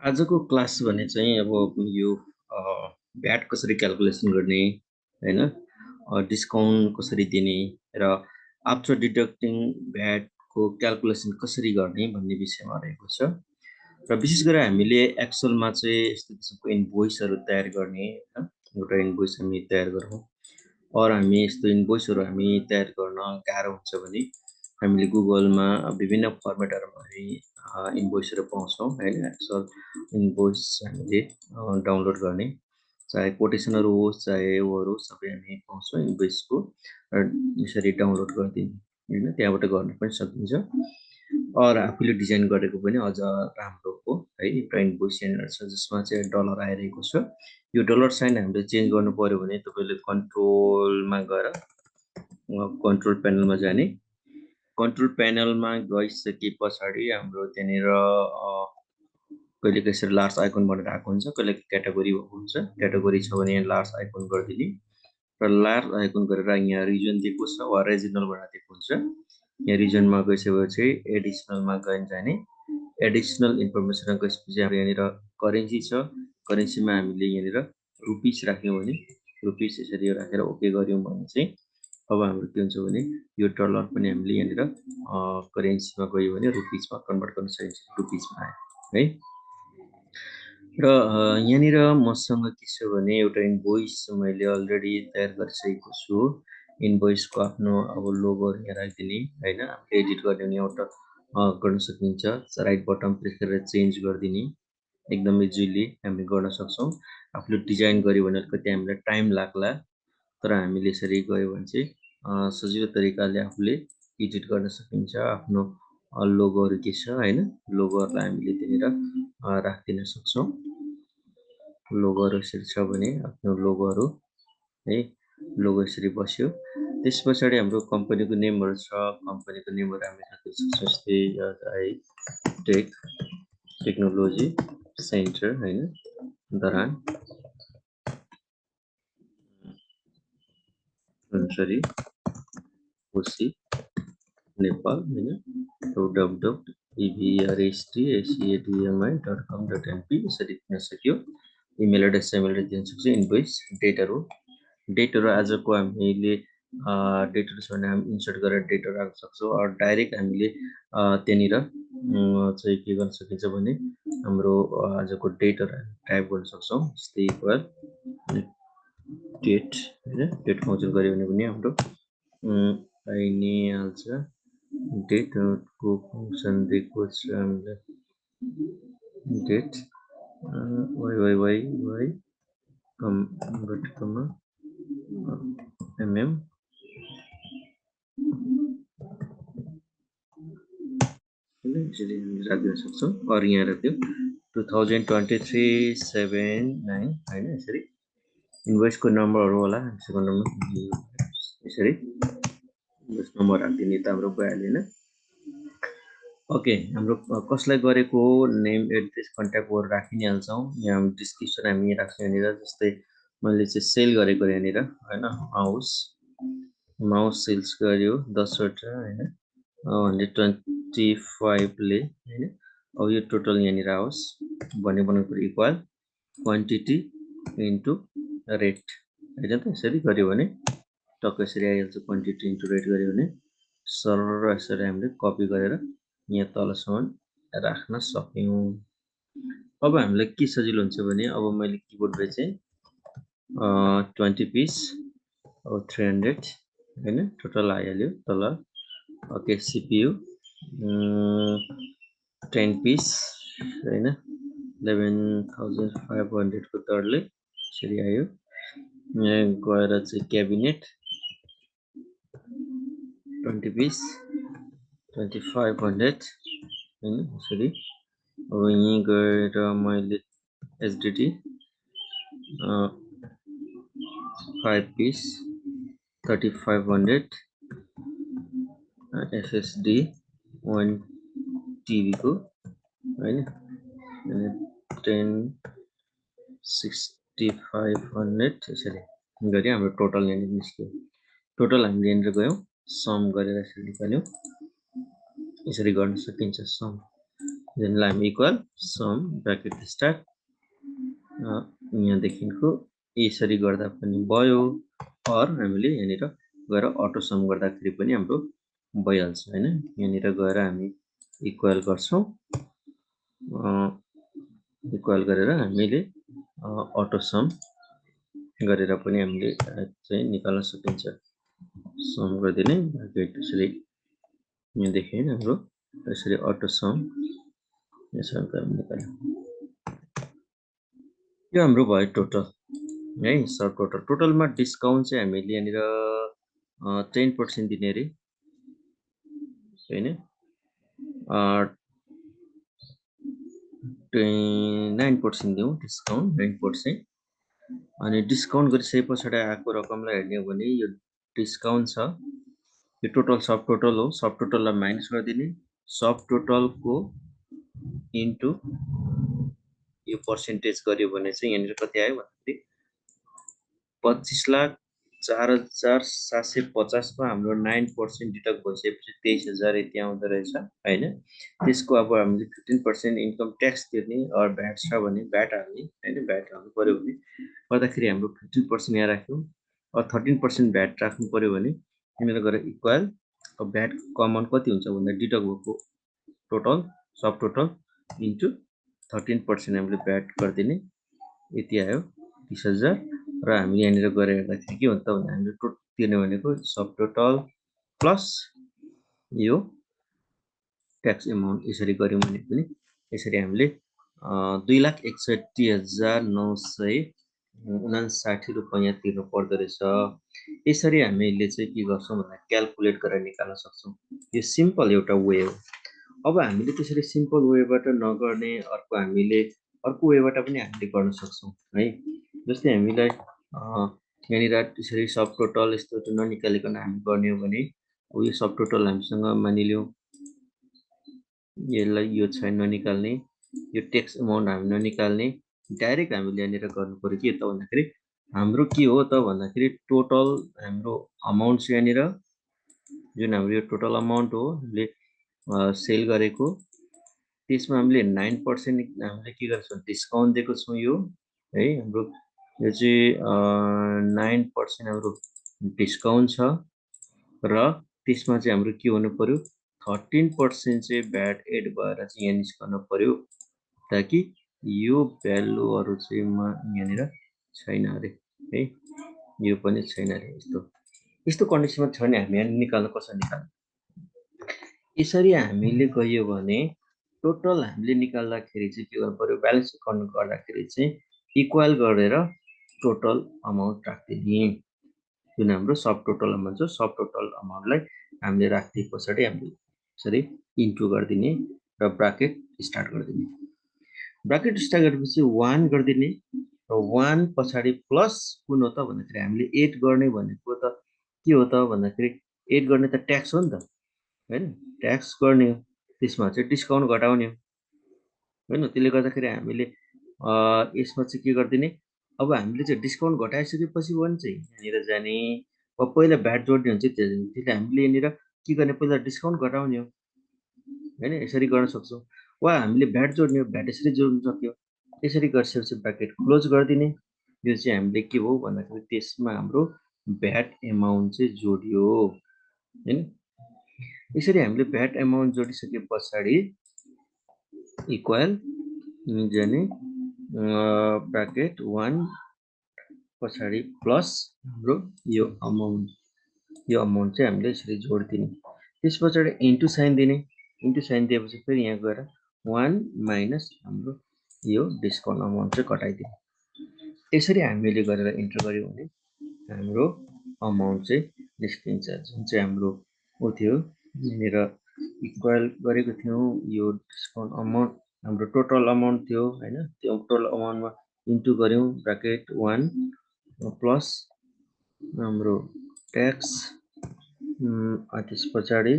आजको क्लास भने चाहिँ अब यो भ्याट कसरी क्याल्कुलेसन गर्ने हैन, डिस्काउन्ट कसरी दिने र आफ्टर डिडक्टिङ भ्याटको क्याल्कुलेसन कसरी गर्ने भन्ने विषयमा रहेको छ। र विशेष गरेर हामीले एक्सेलमा चाहिँ यस्तो किसिमको इन्भोइसहरू तयार गर्ने हैन, एउटा इन्भोइस हामी तयार गरौँ। हामी यस्तो इन्भोइसहरू हामी तयार गर्न गाह्रो हुन्छ भने हामीले गुगलमा विभिन्न फर्मेटहरूमा हामी इन्भोइसहरू पाउँछौँ हैन। एक्सेल इन्भोइस हामीले डाउनलोड गर्ने, चाहे कोटेसनहरू होस् चाहे ऊहरू सबै हामी पाउँछौँ इन्भोइसको, र यसरी डाउनलोड गरिदिने हैन, त्यहाँबाट गर्न पनि सकिन्छ। आफूले डिजाइन गरेको पनि अझ राम्रो हो है। एउटा इन्भोइस यहाँनिर छ जसमा चाहिँ डलर आइरहेको छ। यो डलर साइन हामीले चेन्ज गर्नु पर्यो भने तपाईँले कन्ट्रोलमा गएर कन्ट्रोल प्यानलमा जाने, कन्ट्रोल प्यानलमा गइसके पछाडि हाम्रो त्यहाँनिर कहिले कसरी लार्ज आइकन भनेर आएको हुन्छ, कहिले क्याटेगोरी हुन्छ। क्याटेगोरी छ भने यहाँ लार्ज आइकन गरिदिने र लार्ज आइकन गरेर यहाँ रिजन दिएको छ वा रिजनल भनेर दिएको हुन्छ। यहाँ रिजनमा गइसकेपछि एडिसनलमा गएर जाने, एडिसनल इन्फर्मेसन गएपछि हाम्रो यहाँनिर करेन्सी छ। करेन्सीमा हामीले यहाँनिर रुपिस राख्यौँ भने रुपिस यसरी राखेर ओके गऱ्यौँ भने चाहिँ अब हाम्रो के हुन्छ भने यो डलर पनि हामीले यहाँनिर करेन्सीमा गयो भने रुपिसमा कन्भर्ट गर्न सकिन्छ, रुपिसमा आयो है। र यहाँनिर मसँग के छ भने एउटा इन्भोइस मैले अलरेडी तयार गरिसकेको छु। इन्भोइसको आफ्नो अब लोगोहरू यहाँ राखिदिने हैन, एडिट गर्ने पनि एउटा गर्न सकिन्छ। राइट बटन प्रेस गरेर चेन्ज गरिदिने, एकदमै इजिली हामी गर्न सक्छौँ। आफूले डिजाइन गर्यो भने अलिकति हामीलाई टाइम लाग्ला, तर हामीले यसरी गयो भने चाहिँ सजिलो तरिकाले आफूले एडिट गर्न सकिन्छ। आफ्नो लोगोहरू के छ हैन, लोगोहरूलाई हामीले त्यहाँनिर राखिदिन सक्छौँ। लोगोहरू यसरी छ भने आफ्नो लोगोहरू है, लोगो यसरी बस्यो। त्यस पछाडि हाम्रो कम्पनीको नेमहरू छ, कम्पनीको नेमहरू हामी राख्न सक्छौँ। जस्तै टेक्नोलोजी सेन्टर हैन, धरान सरी कोशी नेपाल हैन, www.evrstacadmi.com.np यसरी दिन सक्यो। इमेल एड्रेस चाहिँ दिन सक्छु। इन्भोइस डेटहरू आजको हामीले डेटहरू छ भने हामी इन्सर्ट गरेर डेटहरू राख्न सक्छौँ। डाइरेक्ट हामीले त्यहाँनिर चाहिँ के गर्न सकिन्छ भने हाम्रो आजको डेटहरू टाइप गर्न सक्छौँ। जस्तै इक्वल डेट हैन, डेट फङ्सन गऱ्यो भने पनि हाम्रो आइ नै हाल्छ। डेटको फङ्सन दिएको छ हामीलाई, डेट वाइ कमा एमएम यसरी हामी राख्न सक्छौँ। अरू यहाँ राख्यो 2023-7-9 हैन, यसरी इन्भोइसको नम्बरहरू होला, सेकेन्ड नम्बर यसरी इन्भोइस नम्बर राखिदिने त हाम्रो भइहाल्यो हैन। ओके, हाम्रो कसलाई गरेको नेम एड्रेस कन्ट्याक्टहरू राखि नै हाल्छौँ। यहाँ डिस्क्रिप्सन हामी राख्छौँ यहाँनिर। जस्तै मैले चाहिँ सेल गरेको यहाँनिर हैन, माउस सेल्स गर्यो 10 वटा हैन, 125 ले हैन। अब यो टोटल यहाँनिर आओस् भन्ने बनाउनु पर्यो, इक्वल क्वान्टिटी इन्टु रेट हैन त। यसरी गर्यो भने टक्क यसरी आइहाल्छ। क्वान्टिटी इन्टु रेट गर्यो भने सरर यसरी हामीले कपी गरेर यहाँ तलसम्म राख्न सक्यौँ। अब हामीलाई के सजिलो हुन्छ भने अब मैले किबोर्डले चाहिँ 20 पिस अब 300 हैन, टोटल आइहाल्यो तल। ओके, सिपियु 10 पिस हैन, 11,500 को दरले यसरी आयो। यहाँ गएर चाहिँ क्याबिनेट 20 पिस 2500 हैन, यसरी। अब यहीँ गएर मैले एचडिडी 5 पिस 3500, एसएसडी 1 टिभी को हैन, 10,6500 यसरी गरी हाम्रो टोटल यहाँनिर निस्क्यो। टोटल हामीले यहाँनिर गयौँ सम गरेर यसरी निकाल्यौँ। यसरी गर्न सकिन्छ सम। जसलाई हामी इक्वल सम ब्राकेट स्टार्ट यहाँदेखिको यसरी गर्दा पनि भयो अर हामीले यहाँनिर गएर अटो सम गर्दाखेरि पनि हाम्रो भइहाल्छ हैन यहाँनिर गएर हामी इक्वल गर्छौं इक्वल गरेर हामीले अटो सम गरेर पनि हामीले चाहिँ निकाल्न सकिन्छ सम गरिदिने ब्राकेट यसरी यहाँदेखि हाम्रो यसरी अटो सम यसरी हामी निकाल्यौं यो हाम्रो भयो टोटल है सब टोटलमा डिस्काउन्ट चाहिँ हामीले यहाँनिर 10% दिने रे हैन 9% दिउँ डिस्काउन्ट 9% अनि डिस्काउन्ट गरिसकेपछि आएको रकमलाई हेर्ने हो भने यो डिस्काउन्ट छ यो टोटल सब टोटल हो सब टोटललाई माइनस गरिदिने सब टोटलको इन्टु यो पर्सेन्टेज गर्यो भने चाहिँ यहाँनिर कति आयो भन्दाखेरि 25,04,750 मा हाम्रो 9% डिडक्ट भइसकेपछि 23,000 यति आउँदो रहेछ हैन त्यसको अब हामीले 15% इन्कम ट्याक्स तिर्ने अर भ्याट छ भने भ्याट हाल्ने हैन भ्याट हाल्नु पर्यो भने गर्दाखेरि हाम्रो 15% यहाँ राख्यौं अर 13% भ्याट राख्नु पर्यो भने यहाँनिर गएर इक्वल भ्याट कमन कति हुन्छ भन्दा डिडक्ट भएको टोटल सब टोटल इन्टु 13% हामीले भ्याट गरिदिने यति आयो 30,000 र हामीले यहाँनिर गएर हेर्दाखेरि के हुन्छ भन्दा हामीले टोटल तिर्ने भनेको सब टोटल प्लस यो ट्याक्स एमाउन्ट यसरी गर्यौं भने पनि यसरी हामीले 2,61,959 रुपैयाँ तिर्नु पर्दो रहेछ यसरी हामीले चाहिँ के गर्छौं भन्दा क्याल्कुलेट गरेर निकाल्न सक्छौं यो सिम्पल एउटा वे हो अब हामीले त्यसरी सिम्पल वेबाट नगर्ने अर्को हामीले अर्को वेबाट पनि हामीले गर्न सक्छौं है जस्तै हामीलाई यहाँनिर त्यसरी सब टोटल यस्तो ननिकालिकन हामी गर्ने हो भने यो सब टोटल हामीसँग मानिलियौ यसलाई यो छैन ननिकाल्ने यो ट्याक्स अमाउन्ट हामी ननिकाल्ने डाइरेक्ट हामीले यहाँनिर गर्नु पर्यो के त भन्दाखेरि हाम्रो के हो त भन्दाखेरि टोटल हाम्रो अमाउन्ट छ यहाँनिर जुन हाम्रो यो टोटल अमाउन्ट हो हामीले सेल गरेको त्यसमा हामीले 9% हामीले के गर्छौं डिस्काउन्ट दिएको छौं यो है हाम्रो यो चाहिँ 9% हाम्रो डिस्काउन्ट छ र त्यसमा चाहिँ हाम्रो के हुनु पर्यो 13% चाहिँ भ्याट एड भएर चाहिँ यहाँ निस्कन पर्यो ताकि यो भ्यालुहरु चाहिँ यहाँनिर छैन अरे है यो पनि छैन अरे यस्तो कन्डिसनमा छ भने हामी यहाँ निकाल्न कसरी निकाल्ने यसरी हामीले गयो भने टोटल हामीले निकाल्दाखेरि चाहिँ के गर्नु पर्यो ब्यालेन्स अकाउन्ट गर्दाखेरि चाहिँ इक्वल गरेर टोटल अमाउन्ट राख्दिने जुन हाम्रो सब टोटल अमाउन्ट छ सब टोटल अमाउन्टलाई हामीले राख्दै पछाडी हामीले यसरी इन्टु गर्दिने र ब्राकेट स्टार्ट गर्दिने ब्राकेट स्टार्ट गरेपछि 1 गर्दिने र 1 पछाडी प्लस कुन हो त भन्दाखेरि हामीले 8 गर्ने भनेको त के हो त भन्दाखेरि 8 गर्ने त ट्याक्स हो नि त हैन ट्याक्स गर्ने हो त्यसमा चाहिँ डिस्काउन्ट घटाउने हो हैन त्यसले गर्दाखेरि हामीले यसमा चाहिँ के गर्दिने अब हामीले चाहिँ डिस्काउन्ट घटाइसकेपछि पनि चाहिँ यहाँनिर जाने अब पहिला भ्याट जोड्ने हुन्छ त्यसले हामीले यहाँनिर के गर्ने पहिला डिस्काउन्ट घटाउने हो हैन यसरी गर्न सक्छौं वा हामीले भ्याट जोड्ने हो भ्याट यसरी जोड्न सक्यो यसरी गरिसकेपछि ब्राकेट क्लोज गरिदिने यो चाहिँ हामीले के भयो भन्दाखेरि त्यसमा हाम्रो भ्याट एमाउन्ट चाहिँ जोडियो हैन यसरी हामीले भ्याट एमाउन्ट जोडिसके पछाडी इक्वल जाने ब्राकेट 1 पछाडी प्लस हाम्रो यो अमाउन्ट चाहिँ हामीले यसरी जोड्दिने त्यसपछि इन्टु साइन दिने इन्टु साइन दिएपछि फेरि यहाँ गएर 1 माइनस हाम्रो यो डिस्काउन्ट अमाउन्ट चाहिँ घटाइदिने यसरी हामीले गरेर इन्टर गर्यौं भने हाम्रो अमाउन्ट चाहिँ निस्किन्छ जुन चाहिँ हाम्रो उ थियो यहाँनिर इक्वल गरेको थियौं यो डिस्काउन्ट अमाउन्ट हाम्रो टोटल अमाउन्ट थियो हैन त्यो टोटल अमाउन्टमा इन्टु गर्यौं ब्राकेट 1 प्लस हाम्रो ट्याक्स त्यसपछि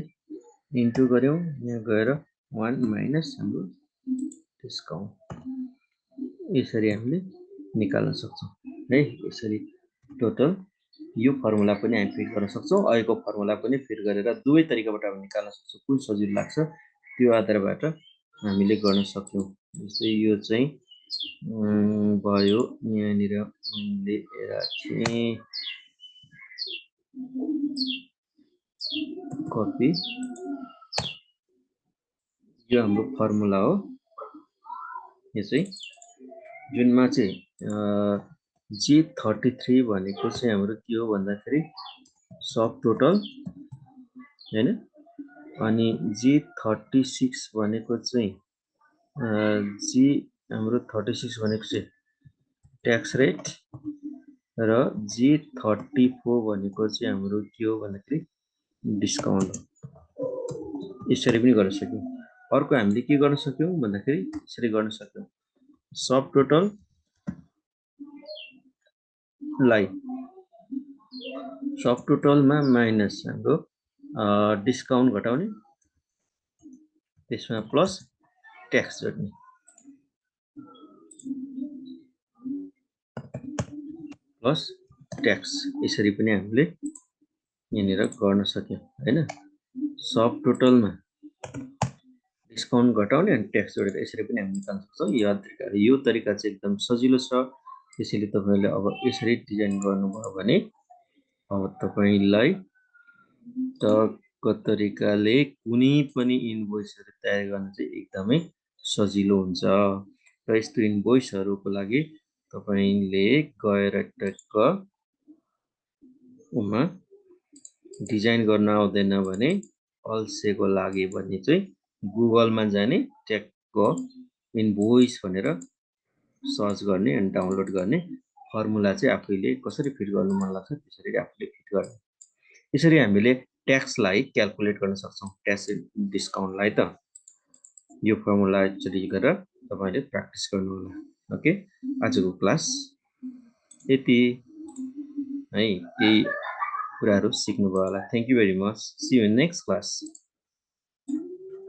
इन्टु गर्यौं यहाँ गएर 1 माइनस हाम्रो डिस्काउन्ट यसरी हामीले निकाल्न सक्छौं है यसरी टोटल यो फर्मुला पनि हामी फिट गर्न सक्छौं अहिलेको फर्मुला पनि फिट गरेर दुवै तरिकाबाट हामी निकाल्न सक्छौं कुन सजिलो लाग्छ त्यो आधारबाट हामीले गर्न सक्यौँ। जस्तै यो चाहिँ भयो, यहाँनिर मैले राखेँ कपी, यो हाम्रो फर्मुला हो। यो चाहिँ जुनमा चाहिँ G33 भनेको चाहिँ हाम्रो के हो भन्दाखेरि सब टोटल हैन, अनि G36 भनेको चाहिँ जी हाम्रो 36 भनेको चाहिँ ट्याक्स रेट, र G34 भनेको चाहिँ हाम्रो के हो भन्दाखेरि डिस्काउन्ट हो। यसरी पनि गर्न सक्यौँ। अर्को हामीले के गर्न सक्यौँ भन्दाखेरि यसरी गर्न सक्यौँ, सब टोटल लाई सब टोटलमा माइनस हाम्रो डिस्काउन्ट घटाउने, त्यसमा प्लस ट्याक्स जोड्ने, प्लस ट्याक्स, यसरी पनि हामीले यहाँनिर गर्न सक्यौँ हैन। सब टोटलमा डिस्काउन्ट घटाउने अनि ट्याक्स जोडेर यसरी पनि हामी निकाल्न सक्छौँ। यो तरिका चाहिँ एकदम सजिलो छ। त्यसैले तपाईँले अब यसरी डिजाइन गर्नुभयो भने अब तपाईँलाई टक्क तरिकाले कुनै पनि इन्भोइसहरू तयार गर्न चाहिँ एकदमै सजिलो हुन्छ। र यस्तो इन्भोइसहरूको लागि तपाईँले गएर टक्क उमा डिजाइन गर्न आउँदैन भने अल्छेको लागि भन्ने चाहिँ गुगलमा जाने, ट्याक्क इन्भोइस भनेर सर्च गर्ने अनि डाउनलोड गर्ने, फर्मुला चाहिँ आफैले कसरी फिट गर्नु मन लाग्छ त्यसरी आफूले फिट गर्ने। यसरी हामीले ट्याक्सलाई क्याल्कुलेट गर्न सक्छौँ, ट्याक्स डिस्काउन्टलाई। त यो फर्मुला एकचोटि गरेर तपाईँले प्र्याक्टिस गर्नु होला। ओके, आजको क्लास यति है, केही कुराहरू सिक्नुभयो होला। Thank you very much. See you in next class.